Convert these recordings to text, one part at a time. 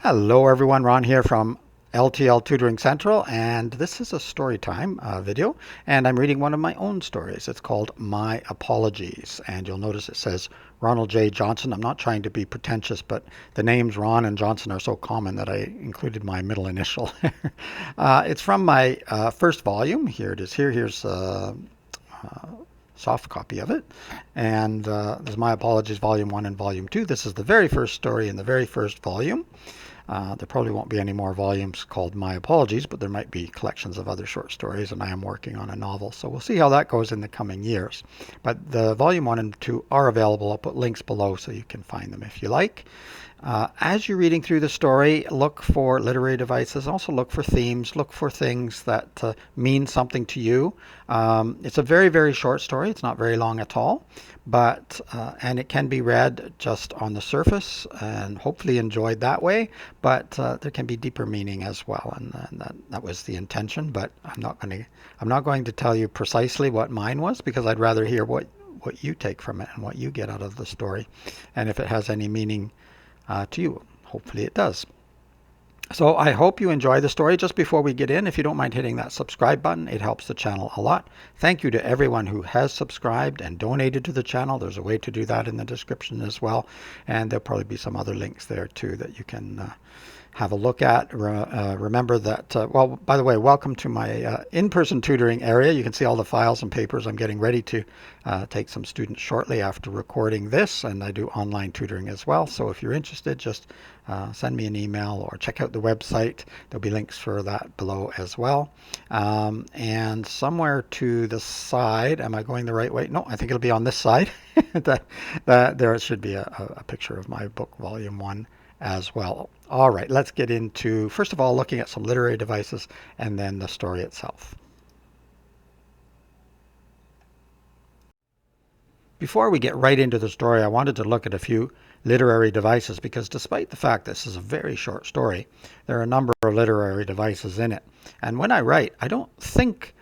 Hello everyone, Ron here from L.T.L Tutoring Central, and this is a story time video, and I'm reading one of my own stories. It's called My Apologies, and you'll notice it says Ronald J. Johnson. I'm not trying to be pretentious, but the names Ron and Johnson are so common that I included my middle initial. It's from my first volume. Here it is. Here's soft copy of it, and this is My Apologies Volume 1 and Volume 2. This is the very first story in the very first volume. There probably won't be any more volumes called My Apologies, but there might be collections of other short stories, and I am working on a novel, so we'll see how that goes in the coming years. But the Volume 1 and 2 are available. I'll put links below so you can find them if you like. As you're reading through the story, look for literary devices. Also look for themes. Look for things that mean something to you. It's a very, very short story. It's not very long at all, but and it can be read just on the surface and hopefully enjoyed that way. But there can be deeper meaning as well, and that was the intention. But I'm not going to tell you precisely what mine was, because I'd rather hear what you take from it and what you get out of the story, and if it has any meaning to you. Hopefully it does. So I hope you enjoy the story. Just before we get in, if you don't mind hitting that subscribe button, it helps the channel a lot. Thank you to everyone who has subscribed and donated to the channel. There's a way to do that in the description as well, and there'll probably be some other links there too that you can have a look at. Remember that, well, by the way, welcome to my in-person tutoring area. You can see all the files and papers. I'm getting ready to take some students shortly after recording this, and I do online tutoring as well. So if you're interested, just send me an email or check out the website. There'll be links for that below as well. And somewhere to the side, am I going the right way? No, I think it'll be on this side. There should be a picture of my book, Volume 1, as well. All right, let's get into, first of all, looking at some literary devices and then the story itself. Before we get right into the story, I wanted to look at a few literary devices, because despite the fact this is a very short story, there are a number of literary devices in it. And when I write, I don't think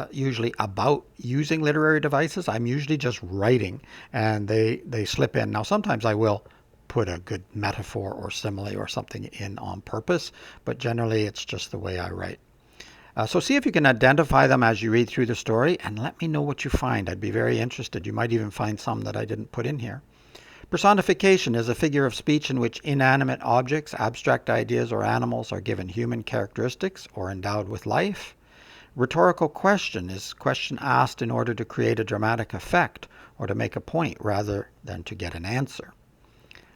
usually about using literary devices. I'm usually just writing, and they slip in. Now, sometimes I will put a good metaphor or simile or something in on purpose, but generally it's just the way I write. So see if you can identify them as you read through the story, and let me know what you find. I'd be very interested. You might even find some that I didn't put in here. Personification is a figure of speech in which inanimate objects, abstract ideas, or animals are given human characteristics or endowed with life. Rhetorical question is a question asked in order to create a dramatic effect or to make a point rather than to get an answer.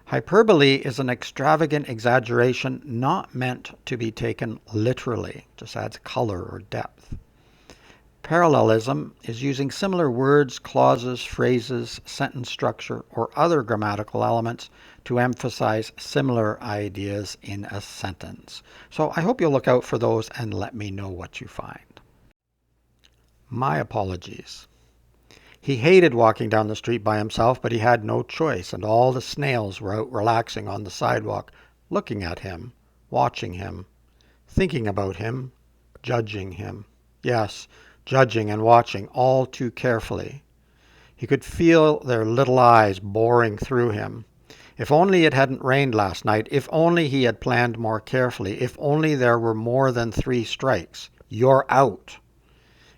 Hyperbole is an extravagant exaggeration not meant to be taken literally, just adds color or depth. Parallelism is using similar words, clauses, phrases, sentence structure, or other grammatical elements to emphasize similar ideas in a sentence. So I hope you'll look out for those and let me know what you find. My apologies. He hated walking down the street by himself, but he had no choice, and all the snails were out relaxing on the sidewalk, looking at him, watching him, thinking about him, judging him. Yes, judging and watching all too carefully. He could feel their little eyes boring through him. If only it hadn't rained last night, if only he had planned more carefully, if only there were more than 3 strikes. You're out.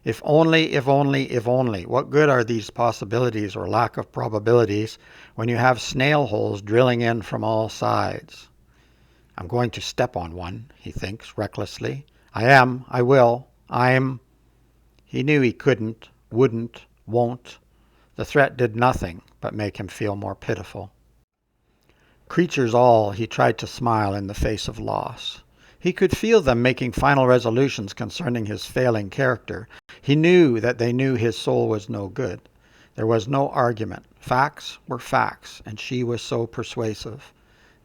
If only, if only, if only. What good are these possibilities or lack of probabilities when you have snail holes drilling in from all sides? I'm going to step on one, he thinks recklessly. I am, I will, I'm. He knew he couldn't, wouldn't, won't. The threat did nothing but make him feel more pitiful. Creatures all, he tried to smile in the face of loss. He could feel them making final resolutions concerning his failing character. He knew that they knew his soul was no good. There was no argument. Facts were facts, and she was so persuasive.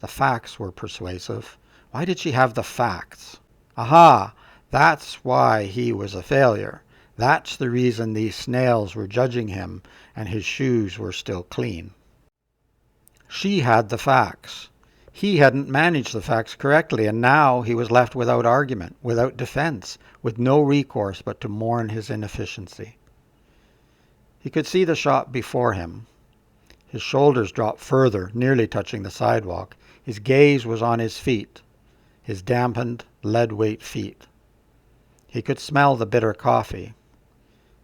The facts were persuasive. Why did she have the facts? Aha! That's why he was a failure. That's the reason these snails were judging him, and his shoes were still clean. She had the facts. He hadn't managed the facts correctly, and now he was left without argument, without defense, with no recourse but to mourn his inefficiency. He could see the shop before him. His shoulders dropped further, nearly touching the sidewalk. His gaze was on his feet. his dampened, lead-weight feet. He could smell the bitter coffee.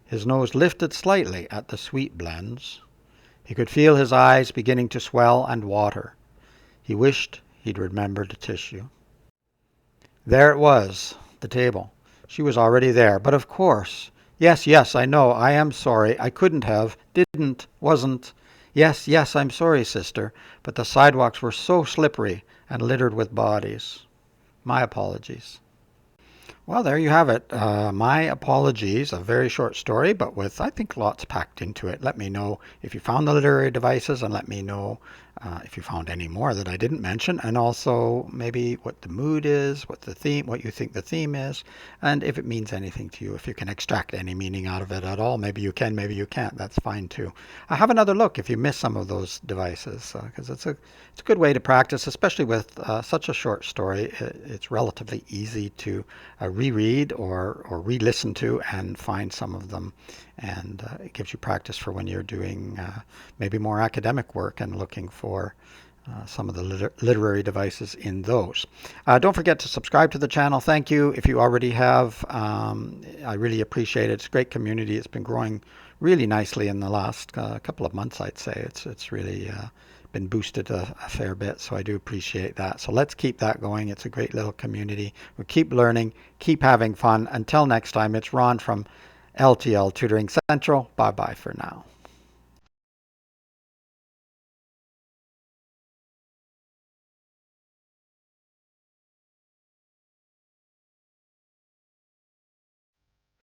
His nose lifted slightly at the sweet blends. He could feel his eyes beginning to swell and water. He wished he'd remembered tissue. There it was, the table. She was already there, but of course. Yes, yes, I know, I am sorry. I couldn't have, didn't, wasn't. Yes, yes, I'm sorry, sister, but the sidewalks were so slippery and littered with bodies. My apologies. Well, there you have it. My apologies. A very short story, but with, I think, lots packed into it. Let me know if you found the literary devices, and let me know if you found any more that I didn't mention, and also maybe what the mood is, what the theme, what you think the theme is, and if it means anything to you. If you can extract any meaning out of it at all, maybe you can, maybe you can't. That's fine too. Have another look if you miss some of those devices, because it's a good way to practice, especially with such a short story. It's relatively easy to reread or re-listen to and find some of them, and it gives you practice for when you're doing maybe more academic work and looking for some of the literary devices in those. Don't forget to subscribe to the channel. Thank you if you already have. I really appreciate it. It's a great community. It's been growing really nicely in the last couple of months, I'd say. It's really been boosted a fair bit, so I do appreciate that. So let's keep that going. It's a great little community. We keep learning, keep having fun. Until next time, it's Ron from L.T.L. Tutoring Central. Bye-bye for now.